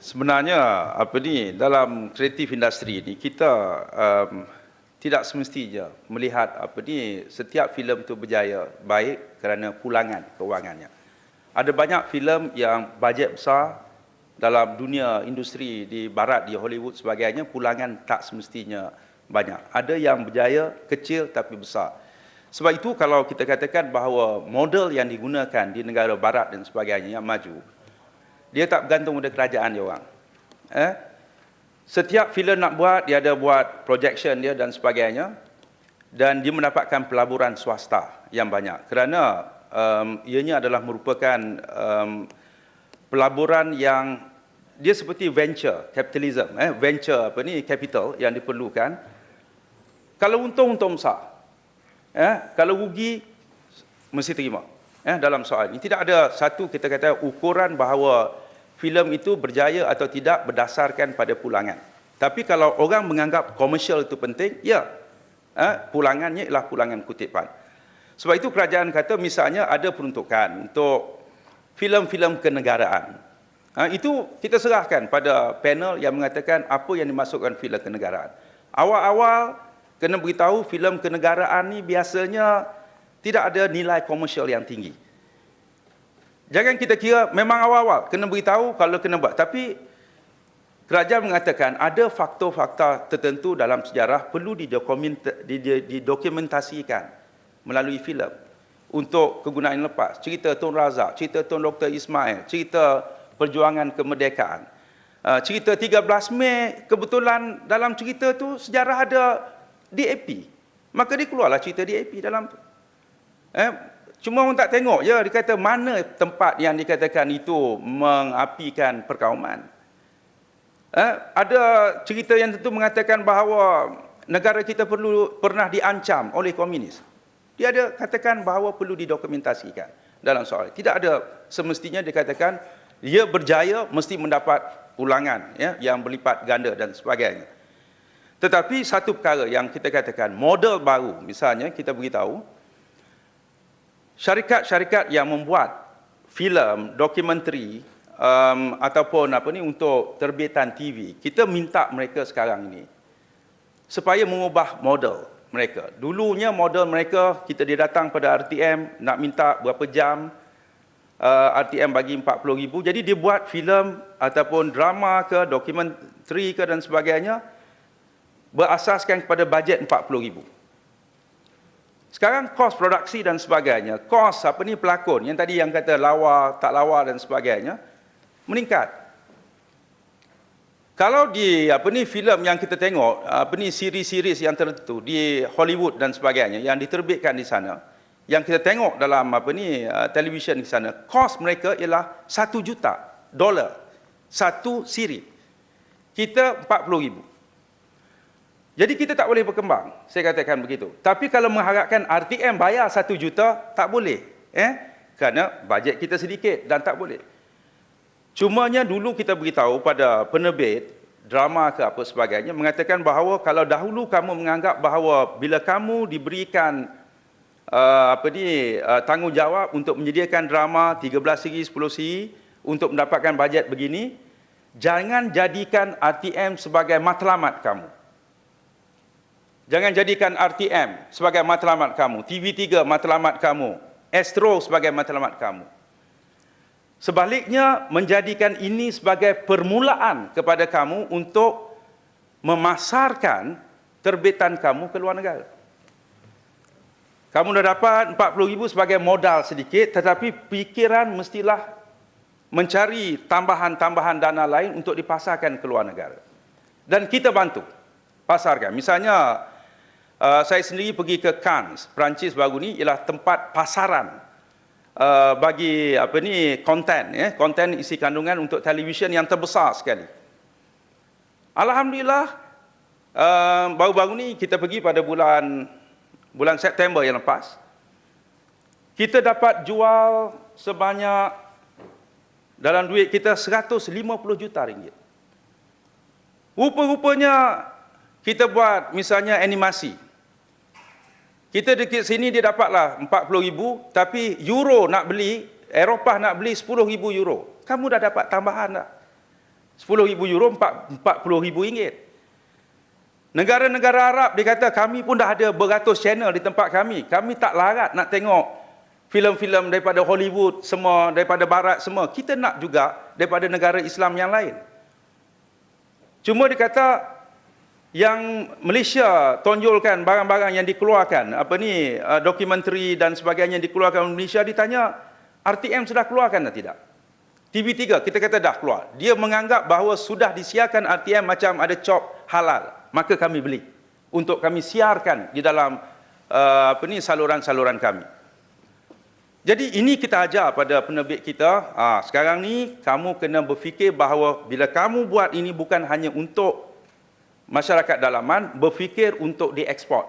Sebenarnya dalam kreatif industri ni kita tidak semestinya melihat setiap filem itu berjaya baik kerana pulangan kewangannya. Ada banyak filem yang bajet besar dalam dunia industri di barat, di Hollywood sebagainya, pulangan tak semestinya banyak. Ada yang berjaya kecil tapi besar. Sebab itu kalau kita katakan bahawa model yang digunakan di negara barat dan sebagainya yang maju, dia tak bergantung pada kerajaan dia orang. Setiap filem nak buat, dia ada buat projection dia dan sebagainya, dan dia mendapatkan pelaburan swasta yang banyak. Kerana ianya adalah merupakan pelaburan yang dia seperti venture capitalism, venture capital yang diperlukan. Kalau untung besar, kalau rugi mesti terima. Dalam soal ini tidak ada satu kita kata ukuran bahawa filem itu berjaya atau tidak berdasarkan pada pulangan. Tapi kalau orang menganggap komersial itu penting, ya, pulangannya ialah pulangan kutipan. Sebab itu kerajaan kata misalnya ada peruntukan untuk filem-filem kenegaraan. Itu kita serahkan pada panel yang mengatakan apa yang dimasukkan filem kenegaraan. Awal-awal kena beritahu filem kenegaraan ni biasanya tidak ada nilai komersial yang tinggi. Jangan kita kira memang awal-awal kena beritahu kalau kena buat. Tapi kerajaan mengatakan ada faktor-faktor tertentu dalam sejarah perlu didokumentasikan melalui filem untuk kegunaan lepas. Cerita Tun Razak, cerita Tun Dr. Ismail, cerita perjuangan kemerdekaan. Cerita 13 Mei, kebetulan dalam cerita tu sejarah ada DAP. Maka dia keluarlah cerita DAP dalam tu. Cuma orang tak tengok je, dia kata mana tempat yang dikatakan itu mengapikan perkauman. Ada cerita yang tentu mengatakan bahawa negara kita pernah diancam oleh komunis. Dia ada katakan bahawa perlu didokumentasikan dalam soal. Tidak ada semestinya dikatakan dia berjaya mesti mendapat pulangan yang berlipat ganda dan sebagainya. Tetapi satu perkara yang kita katakan model baru, misalnya kita beritahu syarikat-syarikat yang membuat filem, dokumentari ataupun untuk terbitan TV, kita minta mereka sekarang ini supaya mengubah model mereka. Dulunya model mereka, kita dia datang pada RTM nak minta berapa jam, RTM bagi 40,000, jadi dia buat filem ataupun drama ke, dokumentari ke dan sebagainya berasaskan kepada bajet 40,000. Sekarang kos produksi dan sebagainya, kos pelakon yang tadi yang kata lawa, tak lawa dan sebagainya meningkat. Kalau di filem yang kita tengok, siri-siri yang tertentu di Hollywood dan sebagainya yang diterbitkan di sana, yang kita tengok dalam televisyen di sana, kos mereka ialah $1 juta satu siri. Kita 40,000. Jadi kita tak boleh berkembang, saya katakan begitu. Tapi kalau mengharapkan RTM bayar 1 juta, tak boleh. Kerana bajet kita sedikit dan tak boleh. Cumanya dulu kita beritahu pada penerbit, drama ke apa sebagainya, mengatakan bahawa kalau dahulu kamu menganggap bahawa bila kamu diberikan tanggungjawab untuk menyediakan drama 13 siri, 10 siri, untuk mendapatkan bajet begini, jangan jadikan RTM sebagai matlamat kamu. Jangan jadikan RTM sebagai matlamat kamu, TV3 matlamat kamu, Astro sebagai matlamat kamu. Sebaliknya, menjadikan ini sebagai permulaan kepada kamu untuk memasarkan terbitan kamu ke luar negara. Kamu dah dapat 40,000 sebagai modal sedikit, tetapi pikiran mestilah mencari tambahan-tambahan dana lain untuk dipasarkan ke luar negara. Dan kita bantu pasarkan. Misalnya, saya sendiri pergi ke Cannes, Perancis baru ni, ialah tempat pasaran bagi konten isi kandungan untuk televisyen yang terbesar sekali. Alhamdulillah, baru-baru ni kita pergi pada bulan September yang lepas, kita dapat jual sebanyak dalam duit kita 150 juta ringgit. Rupa-rupanya kita buat misalnya animasi. Kita dekat sini dia dapatlah 40,000, tapi euro nak beli, Eropah nak beli 10,000 euro. Kamu dah dapat tambahan tak? €10,000 RM40,000. Negara-negara Arab dia kata kami pun dah ada beratus channel di tempat kami. Kami tak larat nak tengok filem-filem daripada Hollywood semua, daripada barat semua. Kita nak juga daripada negara Islam yang lain. Cuma dia kata yang Malaysia tonjolkan barang-barang yang dikeluarkan, dokumentari dan sebagainya yang dikeluarkan Malaysia, ditanya RTM sudah keluarkan atau tidak? TV3 kita kata dah keluar. Dia menganggap bahawa sudah disiarkan RTM macam ada cop halal, maka kami beli untuk kami siarkan di dalam saluran-saluran kami. Jadi ini kita ajar pada penerbit kita, sekarang ni kamu kena berfikir bahawa bila kamu buat ini bukan hanya untuk masyarakat dalaman, berfikir untuk dieksport.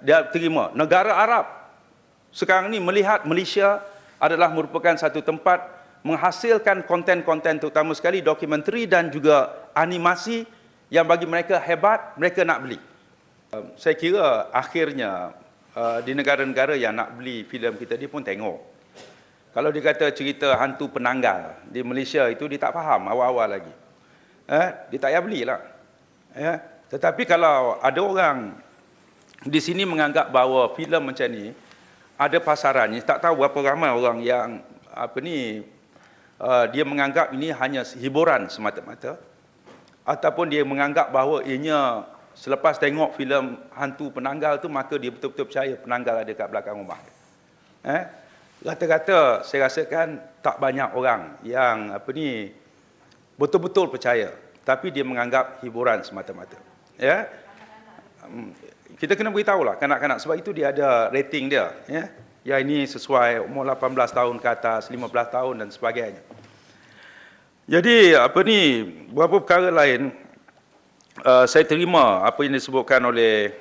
Dia terima. Negara Arab sekarang ni melihat Malaysia adalah merupakan satu tempat menghasilkan konten-konten terutama sekali dokumentari dan juga animasi yang bagi mereka hebat, mereka nak beli. Saya kira akhirnya di negara-negara yang nak beli filem kita, dia pun tengok. Kalau dia kata cerita hantu penanggal di Malaysia itu, dia tak faham awal-awal lagi. Dia tak payah belilah. Tetapi kalau ada orang di sini menganggap bahawa filem macam ni ada pasarannya, tak tahu berapa ramai orang yang dia menganggap ini hanya hiburan semata-mata, ataupun dia menganggap bahawa ianya selepas tengok filem hantu penanggal tu maka dia betul-betul percaya penanggal ada kat belakang rumah. Rata-rata saya rasakan tak banyak orang yang betul-betul percaya, tapi dia menganggap hiburan semata-mata. Kita kena beritahulah kanak-kanak, sebab itu dia ada rating dia, ya ini sesuai umur 18 tahun ke atas, 15 tahun dan sebagainya. Jadi beberapa perkara lain, saya terima apa yang disebutkan oleh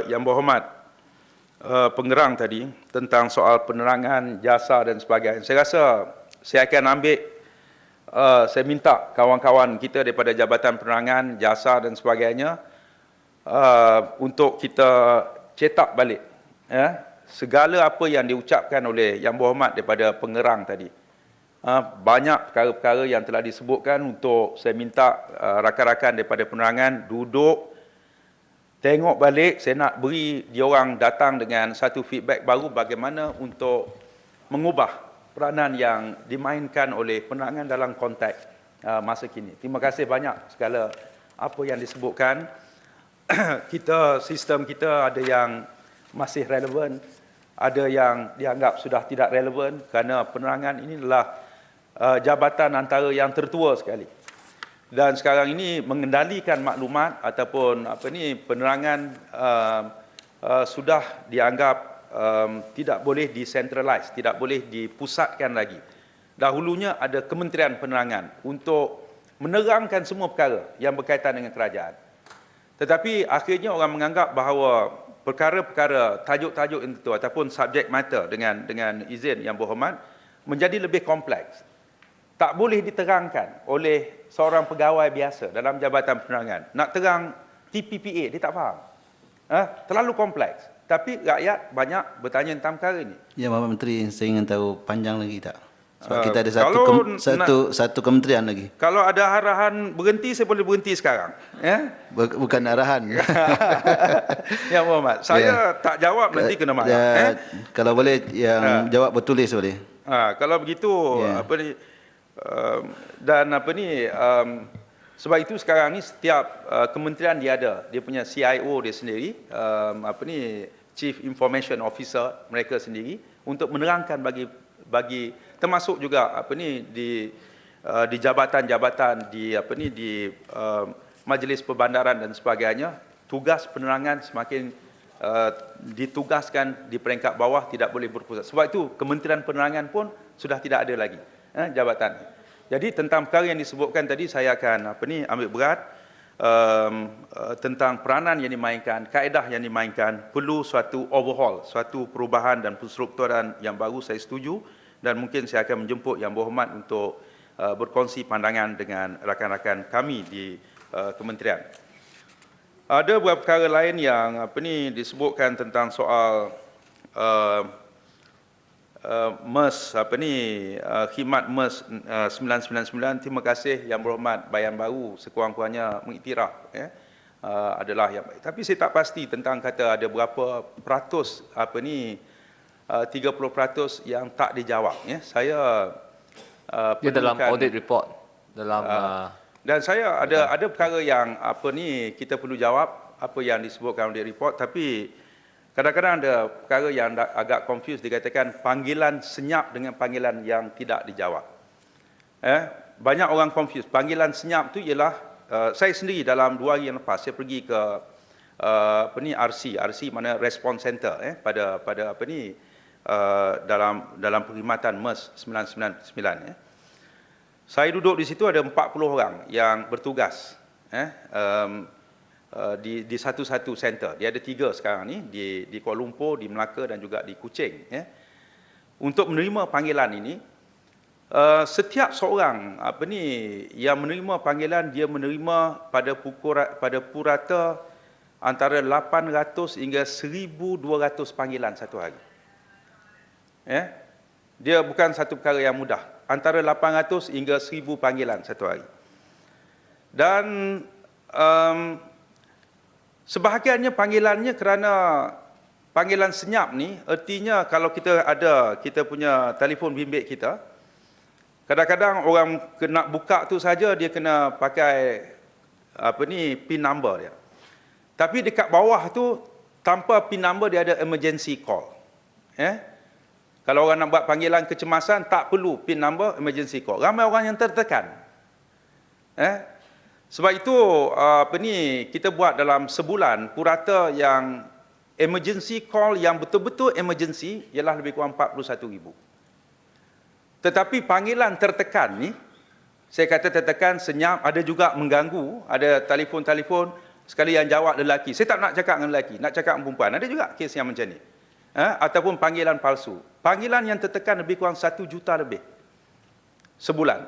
Yang Berhormat Pengerang tadi tentang soal penerangan, jasa dan sebagainya. Saya rasa saya akan ambil, saya minta kawan-kawan kita daripada Jabatan Penerangan, Jasa dan sebagainya untuk kita cetak balik segala apa yang diucapkan oleh Yang Berhormat daripada Pengerang tadi. Banyak perkara-perkara yang telah disebutkan, untuk saya minta rakan-rakan daripada penerangan duduk, tengok balik. Saya nak beri diorang datang dengan satu feedback baru bagaimana untuk mengubah peranan yang dimainkan oleh penerangan dalam konteks masa kini. Terima kasih banyak segala apa yang disebutkan. Sistem kita ada yang masih relevan, ada yang dianggap sudah tidak relevan, kerana penerangan ini adalah jabatan antara yang tertua sekali. Dan sekarang ini mengendalikan maklumat ataupun penerangan sudah dianggap tidak boleh decentralize, tidak boleh dipusatkan lagi. Dahulunya ada Kementerian Penerangan untuk menerangkan semua perkara yang berkaitan dengan kerajaan. Tetapi akhirnya orang menganggap bahawa perkara-perkara, tajuk-tajuk itu ataupun subject matter dengan izin Yang Berhormat menjadi lebih kompleks. Tak boleh diterangkan oleh seorang pegawai biasa dalam Jabatan Penerangan. Nak terang TPPA, dia tak faham. Terlalu kompleks. Tapi rakyat banyak bertanya tentang perkara ini. Ya, Bapak Menteri, saya ingin tahu panjang lagi tak? Sebab kita ada satu kementerian lagi. Kalau ada arahan berhenti, saya boleh berhenti sekarang. Bukan arahan. Ya, Muhammad. Saya tak jawab, nanti kena marah. Kalau boleh, yang jawab bertulis boleh. Kalau begitu, sebab itu sekarang ni setiap kementerian dia ada, dia punya CIO dia sendiri, Chief Information Officer mereka sendiri, untuk menerangkan bagi termasuk juga di jabatan-jabatan di Majlis Perbandaran dan sebagainya. Tugas penerangan semakin ditugaskan di peringkat bawah, tidak boleh berpusat. Sebab itu Kementerian Penerangan pun sudah tidak ada lagi jabatan. Jadi tentang perkara yang disebutkan tadi, saya akan ambil berat tentang peranan yang dimainkan, kaedah yang dimainkan. Perlu suatu overhaul, suatu perubahan dan penstrukturan yang baru. Saya setuju, dan mungkin saya akan menjemput Yang Berhormat untuk berkongsi pandangan dengan rakan-rakan kami di kementerian. Ada beberapa perkara lain yang disebutkan tentang soal MERS khidmat MERS 999, terima kasih Yang Berhormat Bayan Baru sekurang-kurangnya mengiktiraf adalah yang baik. Tapi saya tak pasti tentang kata ada berapa peratus 30% yang tak dijawab. Saya Dia dalam audit report dalam dan saya ada perkara yang kita perlu jawab apa yang disebutkan audit report, tapi kadang-kadang ada perkara yang agak confused, dikatakan panggilan senyap dengan panggilan yang tidak dijawab. Banyak orang confused. Panggilan senyap tu ialah saya sendiri dalam 2 hari yang lepas saya pergi ke RC mana response center pada dalam perkhidmatan MERS 999. Saya duduk di situ, ada 40 orang yang bertugas di satu-satu center. Dia ada 3 sekarang ni di Kuala Lumpur, di Melaka dan juga di Kuching. Untuk menerima panggilan ini, setiap seorang yang menerima panggilan, dia menerima pada purata antara 800 hingga 1,200 panggilan satu hari. Dia bukan satu perkara yang mudah. Antara 800 hingga 1,000 panggilan satu hari. Dan sebahagiannya panggilannya kerana panggilan senyap ni, artinya kalau kita punya telefon bimbit kita, kadang-kadang orang nak buka tu saja dia kena pakai PIN number dia. Tapi dekat bawah tu tanpa PIN number dia ada emergency call. Kalau orang nak buat panggilan kecemasan, tak perlu PIN number, emergency call. Ramai orang yang tertekan. Sebab itu, kita buat dalam sebulan, purata yang emergency call yang betul-betul emergency, ialah lebih kurang 41,000. Tetapi panggilan tertekan ni, saya kata tertekan, senyap, ada juga mengganggu, ada telefon-telefon, sekali yang jawab lelaki. Saya tak nak cakap dengan lelaki, nak cakap dengan perempuan. Ada juga kes yang macam ni. Ataupun panggilan palsu. Panggilan yang tertekan lebih kurang 1 juta lebih sebulan.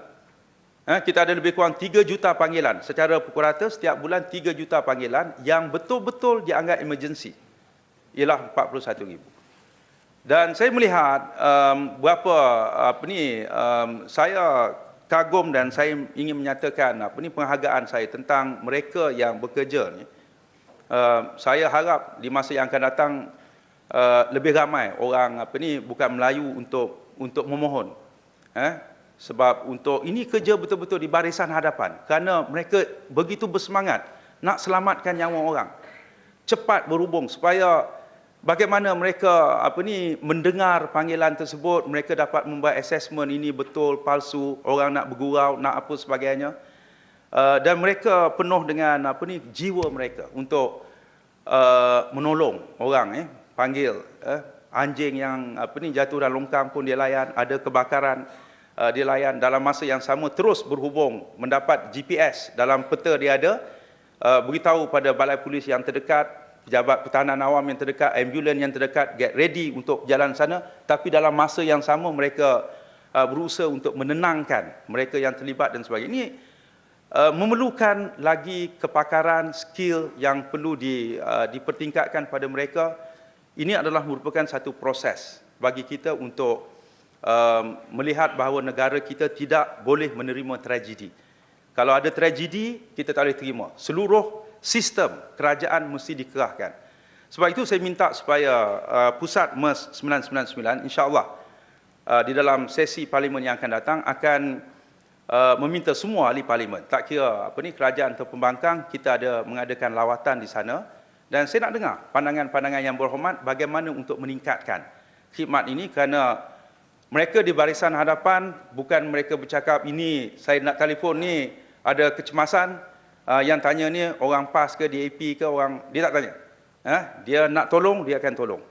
Kita ada lebih kurang 3 juta panggilan. Secara purata setiap bulan 3 juta panggilan yang betul-betul dianggap emergency. Ialah 41,000. Dan saya melihat saya kagum dan saya ingin menyatakan penghargaan saya tentang mereka yang bekerja ni. Saya harap di masa yang akan datang lebih ramai orang bukan Melayu untuk memohon. Sebab untuk ini kerja betul-betul di barisan hadapan, kerana mereka begitu bersemangat nak selamatkan nyawa orang. Cepat berhubung supaya bagaimana mereka mendengar panggilan tersebut, mereka dapat membuat assessment ini betul palsu, orang nak bergurau, nak apa sebagainya. Dan mereka penuh dengan jiwa mereka untuk menolong orang. Panggil anjing yang jatuh dalam longkang pun dia layan, ada kebakaran dia layan, dalam masa yang sama terus berhubung, mendapat GPS dalam peta dia ada, beritahu pada balai polis yang terdekat, pejabat pertahanan awam yang terdekat, ambulans yang terdekat, get ready untuk jalan sana. Tapi dalam masa yang sama mereka berusaha untuk menenangkan mereka yang terlibat dan sebagainya. Ini memerlukan lagi kepakaran, skill yang perlu dipertingkatkan pada mereka. Ini adalah merupakan satu proses bagi kita untuk melihat bahawa negara kita tidak boleh menerima tragedi. Kalau ada tragedi, kita tak boleh terima. Seluruh sistem kerajaan mesti dikerahkan. Sebab itu saya minta supaya pusat MERS 999, insya-Allah di dalam sesi parlimen yang akan datang akan meminta semua ahli parlimen, tak kira kerajaan atau pembangkang, kita ada mengadakan lawatan di sana. Dan saya nak dengar pandangan-pandangan yang berhormat bagaimana untuk meningkatkan khidmat ini, kerana mereka di barisan hadapan bukan mereka bercakap ini saya nak telefon ni ada kecemasan, yang tanya ni orang PAS ke DAP ke orang, dia tak tanya. Dia nak tolong, dia akan tolong.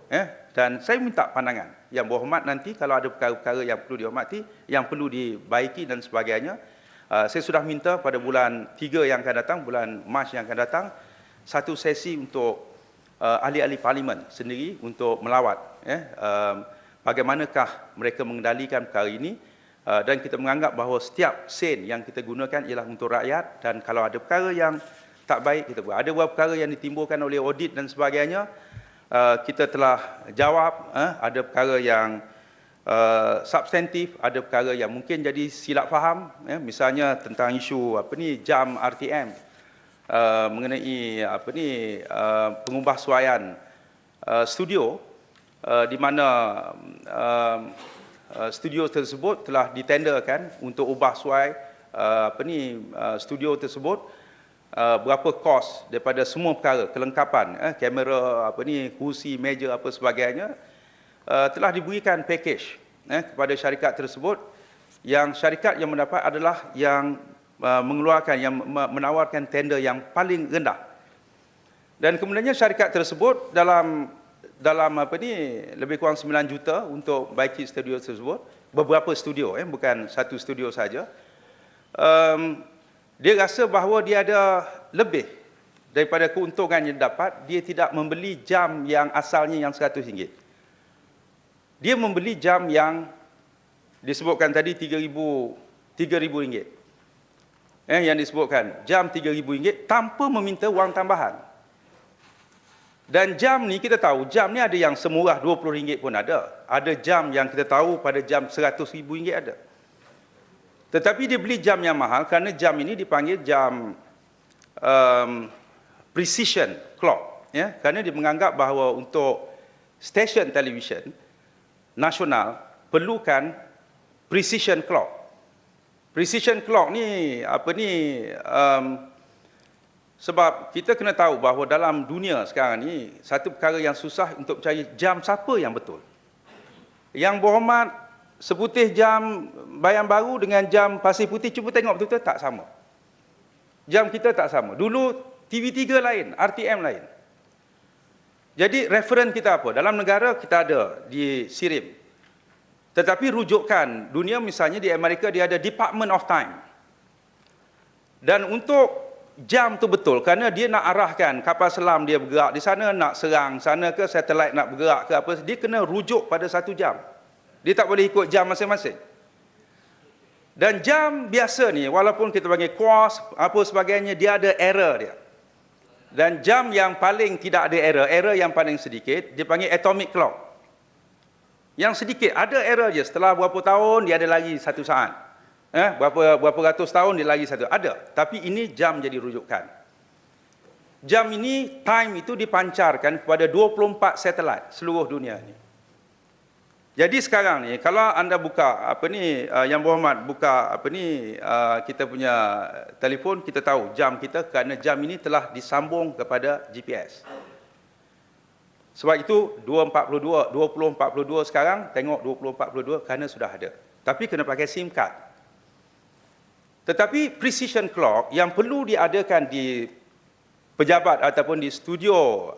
Dan saya minta pandangan yang berhormat nanti kalau ada perkara-perkara yang perlu dihormati, yang perlu dibaiki dan sebagainya. Saya sudah minta pada bulan 3 yang akan datang, bulan Mac yang akan datang, satu sesi untuk ahli-ahli parlimen sendiri untuk melawat bagaimanakah mereka mengendalikan perkara ini, dan kita menganggap bahawa setiap sen yang kita gunakan ialah untuk rakyat, dan kalau ada perkara yang tak baik kita buat. Ada beberapa perkara yang ditimbulkan oleh audit dan sebagainya, kita telah jawab. Ada perkara yang substantif, ada perkara yang mungkin jadi silap faham, misalnya tentang isu jam RTM, mengenai pengubahsuaian studio, di mana studio tersebut telah ditenderkan untuk ubah suai studio tersebut, berapa kos daripada semua perkara kelengkapan, kamera, kursi, meja, apa sebagainya, telah diberikan package kepada syarikat tersebut, yang syarikat yang mendapat adalah yang menawarkan tender yang paling rendah. Dan kemudiannya syarikat tersebut dalam lebih kurang 9 juta untuk baiki studio tersebut, beberapa studio, bukan satu studio saja. Dia rasa bahawa dia ada lebih daripada keuntungan yang dapat. Dia tidak membeli jam yang asalnya yang RM100. Dia membeli jam yang disebutkan tadi RM3,000. Yang disebutkan jam RM3,000 tanpa meminta wang tambahan. Dan jam ni kita tahu, jam ni ada yang semurah RM20 pun ada. Ada jam yang kita tahu pada jam RM100,000 ada. Tetapi dia beli jam yang mahal kerana jam ini dipanggil jam precision clock. Kerana dia menganggap bahawa untuk stesen televisyen nasional perlukan precision clock. Precision clock ni sebab kita kena tahu bahawa dalam dunia sekarang ni, satu perkara yang susah untuk mencari jam siapa yang betul. Yang berhormat, seputih jam Bayan Baru dengan jam Pasir Putih, cuba tengok betul-betul tak sama. Jam kita tak sama. Dulu TV3 lain, RTM lain. Jadi referen kita apa? Dalam negara kita ada di SIRIM. Tetapi rujukan dunia, misalnya di Amerika dia ada Department of Time. Dan untuk jam tu betul, kerana dia nak arahkan kapal selam dia bergerak di sana, nak serang sana ke, satelit nak bergerak ke apa, dia kena rujuk pada satu jam. Dia tak boleh ikut jam masing-masing. Dan jam biasa ni, walaupun kita panggil kuas, apa sebagainya, dia ada error dia. Dan jam yang paling tidak ada error yang paling sedikit, dia panggil atomic clock. Yang sedikit, ada error je, setelah berapa tahun, dia ada lagi satu saat. Berapa ratus tahun, dia lagi satu. Ada, tapi ini jam jadi rujukan. Jam ini, time itu dipancarkan kepada 24 satelit seluruh dunia ni. Jadi sekarang ni, kalau anda buka yang berhormat buka kita punya telefon, kita tahu jam kita, kerana jam ini telah disambung kepada GPS. Sebab itu 2042 sekarang, tengok 2042 kerana sudah ada. Tapi kena pakai SIM card. Tetapi precision clock yang perlu diadakan di pejabat ataupun di studio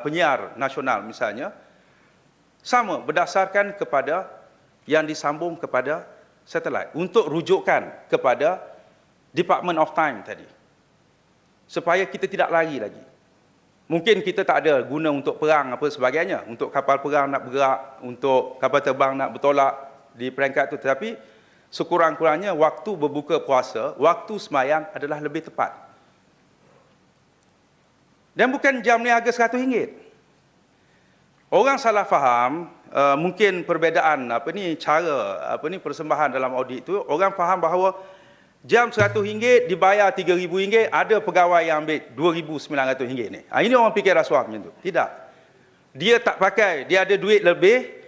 penyiar nasional misalnya, sama berdasarkan kepada yang disambung kepada satelit untuk rujukan kepada Department of Time tadi, supaya kita tidak lari lagi. Mungkin kita tak ada guna untuk perang apa sebagainya, untuk kapal perang nak bergerak, untuk kapal terbang nak bertolak di peringkat itu, tetapi sekurang-kurangnya waktu berbuka puasa, waktu semayang adalah lebih tepat. Dan bukan jam ni harga RM100. Orang salah faham, mungkin perbezaan cara persembahan dalam audit itu, orang faham bahawa jam RM100 dibayar RM3,000, ada pegawai yang ambil RM2,900 ni. Ini orang fikir rasuah macam tu. Tidak. Dia tak pakai, dia ada duit lebih,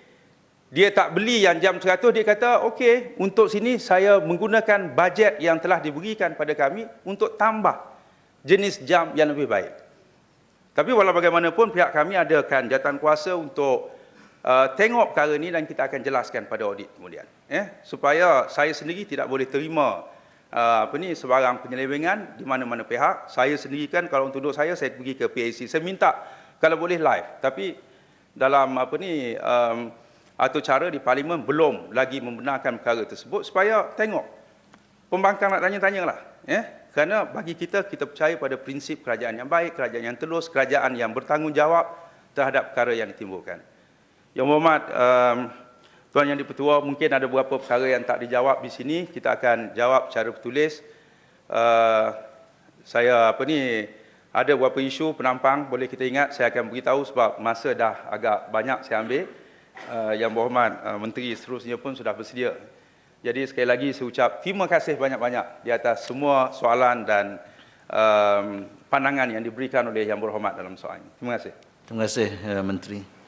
dia tak beli yang jam 100, dia kata, okey, untuk sini saya menggunakan bajet yang telah diberikan pada kami untuk tambah jenis jam yang lebih baik. Tapi walau bagaimanapun, pihak kami adakan jawatan kuasa untuk tengok perkara ini dan kita akan jelaskan pada audit kemudian. Supaya saya sendiri tidak boleh terima sebarang penyelewengan di mana-mana pihak. Saya sendiri kan, kalau untuk duduk saya pergi ke PAC. Saya minta kalau boleh live. Tapi dalam atau cara di Parlimen belum lagi membenarkan perkara tersebut, supaya tengok. Pembangkang nak tanya-tanya lah. Kerana bagi kita percaya pada prinsip kerajaan yang baik, kerajaan yang telus, kerajaan yang bertanggungjawab terhadap perkara yang ditimbulkan. Yang berhormat, Tuan Yang di-Pertua, mungkin ada beberapa perkara yang tak dijawab di sini, kita akan jawab secara bertulis. Saya ada beberapa isu penampang, boleh kita ingat, saya akan beritahu sebab masa dah agak banyak saya ambil. Yang Berhormat Menteri seterusnya pun sudah bersedia. Jadi sekali lagi saya ucap terima kasih banyak-banyak di atas semua soalan dan pandangan yang diberikan oleh Yang Berhormat dalam soal ini. Terima kasih. Terima kasih Menteri.